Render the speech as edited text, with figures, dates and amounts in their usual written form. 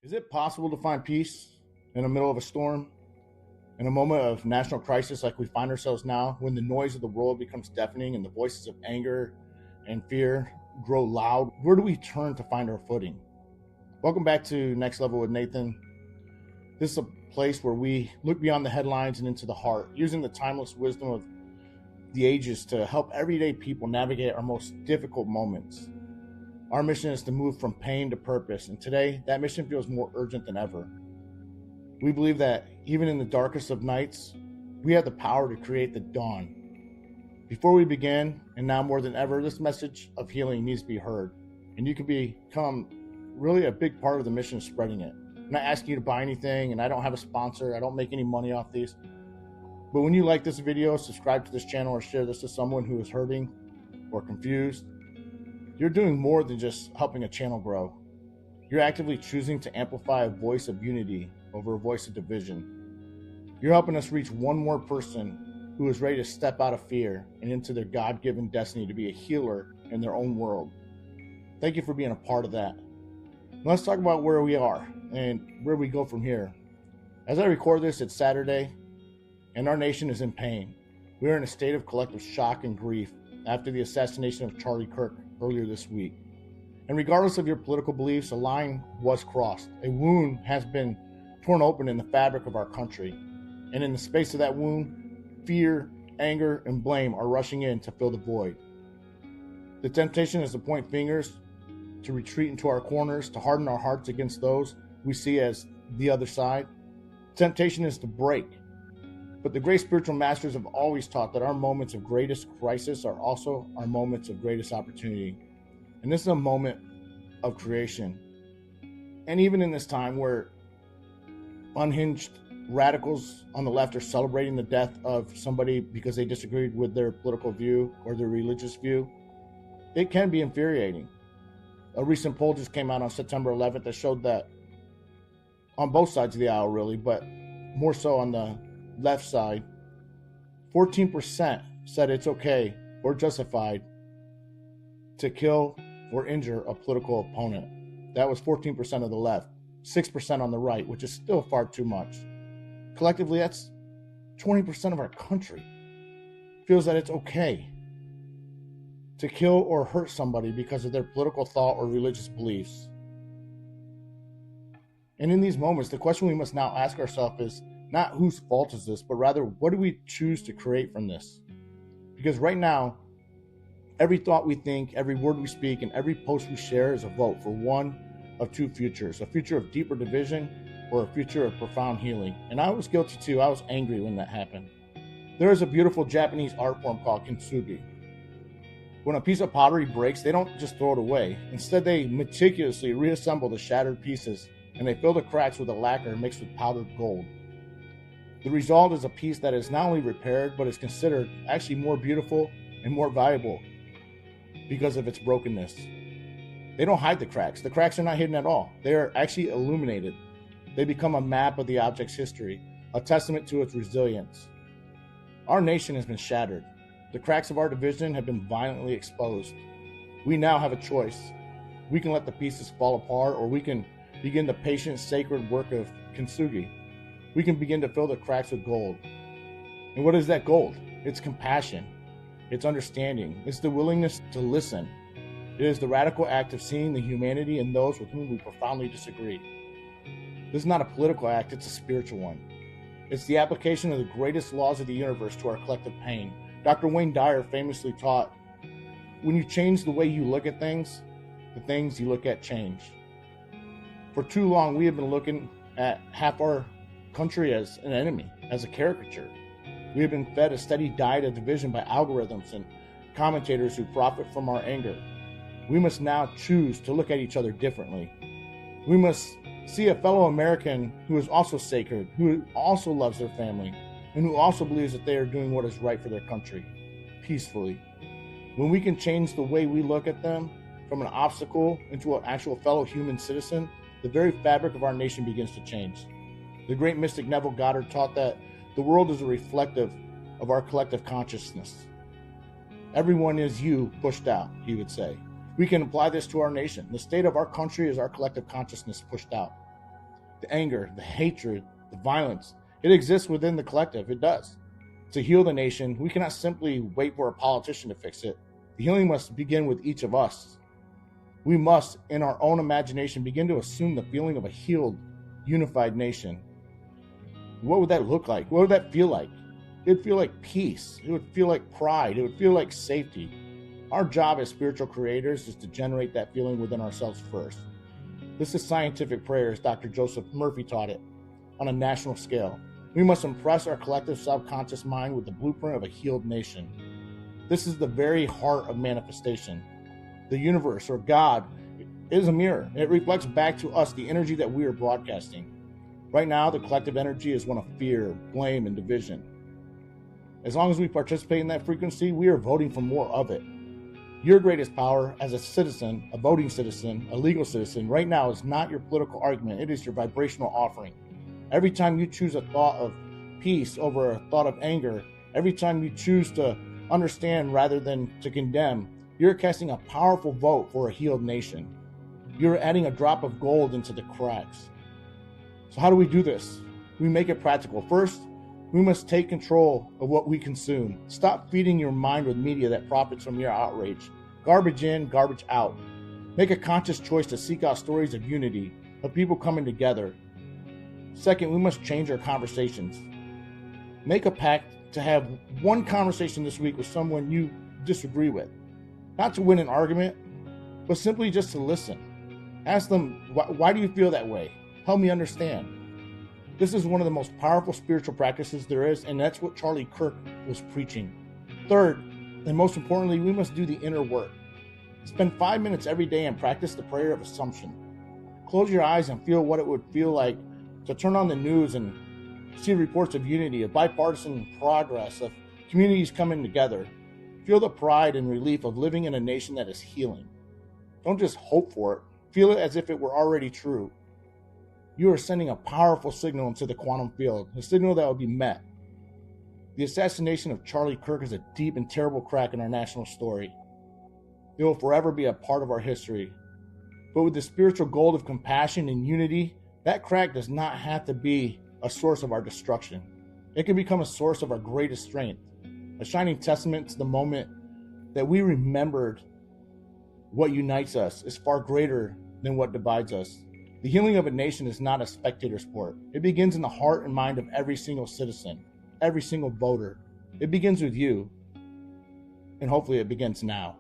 Is it possible to find peace in the middle of a storm? In a moment of national crisis like we find ourselves now, when the noise of the world becomes deafening and the voices of anger and fear grow loud, where do we turn to find our footing? Welcome back to Next Level with Nathan. This is a place where we look beyond the headlines and into the heart, using the timeless wisdom of the ages to help everyday people navigate our most difficult moments. Our mission is to move from pain to purpose, and today that mission feels more urgent than ever. We believe that even in the darkest of nights, we have the power to create the dawn. Before we begin, and now more than ever, this message of healing needs to be heard, and you can become really a big part of the mission of spreading it. I'm not asking you to buy anything, and I don't have a sponsor. I don't make any money off these. But when you like this video, subscribe to this channel, or share this to someone who is hurting or confused, you're doing more than just helping a channel grow. You're actively choosing to amplify a voice of unity over a voice of division. You're helping us reach one more person who is ready to step out of fear and into their God-given destiny to be a healer in their own world. Thank you for being a part of that. Let's talk about where we are and where we go from here. As I record this, it's Saturday, and our nation is in pain. We are in a state of collective shock and grief after the assassination of Charlie Kirk earlier this week. And regardless of your political beliefs, a line was crossed. A wound has been torn open in the fabric of our country. And in the space of that wound, fear, anger, and blame are rushing in to fill the void. The temptation is to point fingers, to retreat into our corners, to harden our hearts against those we see as the other side. Temptation is to break. But the great spiritual masters have always taught that our moments of greatest crisis are also our moments of greatest opportunity. And this is a moment of creation. And even in this time where unhinged radicals on the left are celebrating the death of somebody because they disagreed with their political view or their religious view, it can be infuriating. A recent poll just came out on September 11th that showed that on both sides of the aisle, really, but more so on the left side, 14% said it's okay or justified to kill or injure a political opponent. That was 14% of the left, 6% on the right, which is still far too much. Collectively, that's 20% of our country feels that it's okay to kill or hurt somebody because of their political thought or religious beliefs. And in these moments, the question we must now ask ourselves is not whose fault is this, but rather what do we choose to create from this? Because right now, every thought we think, every word we speak, and every post we share is a vote for one of two futures, a future of deeper division or a future of profound healing. And I was guilty too. I was angry when that happened. There is a beautiful Japanese art form called Kintsugi. When a piece of pottery breaks, they don't just throw it away. Instead, they meticulously reassemble the shattered pieces, and they fill the cracks with a lacquer mixed with powdered gold. The result is a piece that is not only repaired, but is considered actually more beautiful and more valuable because of its brokenness. They don't hide the cracks. The cracks are not hidden at all. They are actually illuminated. They become a map of the object's history, a testament to its resilience. Our nation has been shattered. The cracks of our division have been violently exposed. We now have a choice. We can let the pieces fall apart, or we can begin the patient, sacred work of Kintsugi. We can begin to fill the cracks with gold. And what is that gold? It's compassion. It's understanding. It's the willingness to listen. It is the radical act of seeing the humanity in those with whom we profoundly disagree. This is not a political act, it's a spiritual one. It's the application of the greatest laws of the universe to our collective pain. Dr. Wayne Dyer famously taught, when you change the way you look at things, the things you look at change. For too long, we have been looking at half our country as an enemy, as a caricature. We have been fed a steady diet of division by algorithms and commentators who profit from our anger. We must now choose to look at each other differently. We must see a fellow American who is also sacred, who also loves their family, and who also believes that they are doing what is right for their country, peacefully. When we can change the way we look at them from an obstacle into an actual fellow human citizen, the very fabric of our nation begins to change. The great mystic Neville Goddard taught that the world is a reflective of our collective consciousness. Everyone is you pushed out, he would say. We can apply this to our nation. The state of our country is our collective consciousness pushed out. the anger, the hatred, the violence. It exists within the collective. It does. To heal the nation, we cannot simply wait for a politician to fix it. The healing must begin with each of us. We must, in our own imagination, begin to assume the feeling of a healed, unified nation. What would that look like? What would that feel like? It would feel like peace. It would feel like pride. It would feel like safety. Our job as spiritual creators is to generate that feeling within ourselves first. This is scientific prayer, as Dr. Joseph Murphy taught it, on a national scale. We must impress our collective subconscious mind with the blueprint of a healed nation. This is the very heart of manifestation. The universe, or God, is a mirror. It reflects back to us the energy that we are broadcasting. Right now, the collective energy is one of fear, blame, and division. As long as we participate in that frequency, we are voting for more of it. Your greatest power as a citizen, a voting citizen, a legal citizen, right now is not your political argument. It is your vibrational offering. Every time you choose a thought of peace over a thought of anger, every time you choose to understand rather than to condemn, you're casting a powerful vote for a healed nation. You're adding a drop of gold into the cracks. So how do we do this? We make it practical. First, we must take control of what we consume. Stop feeding your mind with media that profits from your outrage. Garbage in, garbage out. Make a conscious choice to seek out stories of unity, of people coming together. Second, we must change our conversations. Make a pact to have one conversation this week with someone you disagree with. Not to win an argument, but simply just to listen. Ask them, why do you feel that way? Help me understand. This is one of the most powerful spiritual practices there is, and that's what Charlie Kirk was preaching. Third, and most importantly, we must do the inner work. Spend 5 minutes every day and practice the prayer of assumption. Close your eyes and feel what it would feel like to turn on the news and see reports of unity, of bipartisan progress, of communities coming together. Feel the pride and relief of living in a nation that is healing. Don't just hope for it. Feel it as if it were already true. You are sending a powerful signal into the quantum field, a signal that will be met. The assassination of Charlie Kirk is a deep and terrible crack in our national story. It will forever be a part of our history. But with the spiritual gold of compassion and unity, that crack does not have to be a source of our destruction. It can become a source of our greatest strength, a shining testament to the moment that we remembered what unites us is far greater than what divides us. The healing of a nation is not a spectator sport. It begins in the heart and mind of every single citizen, every single voter. It begins with you, and hopefully it begins now.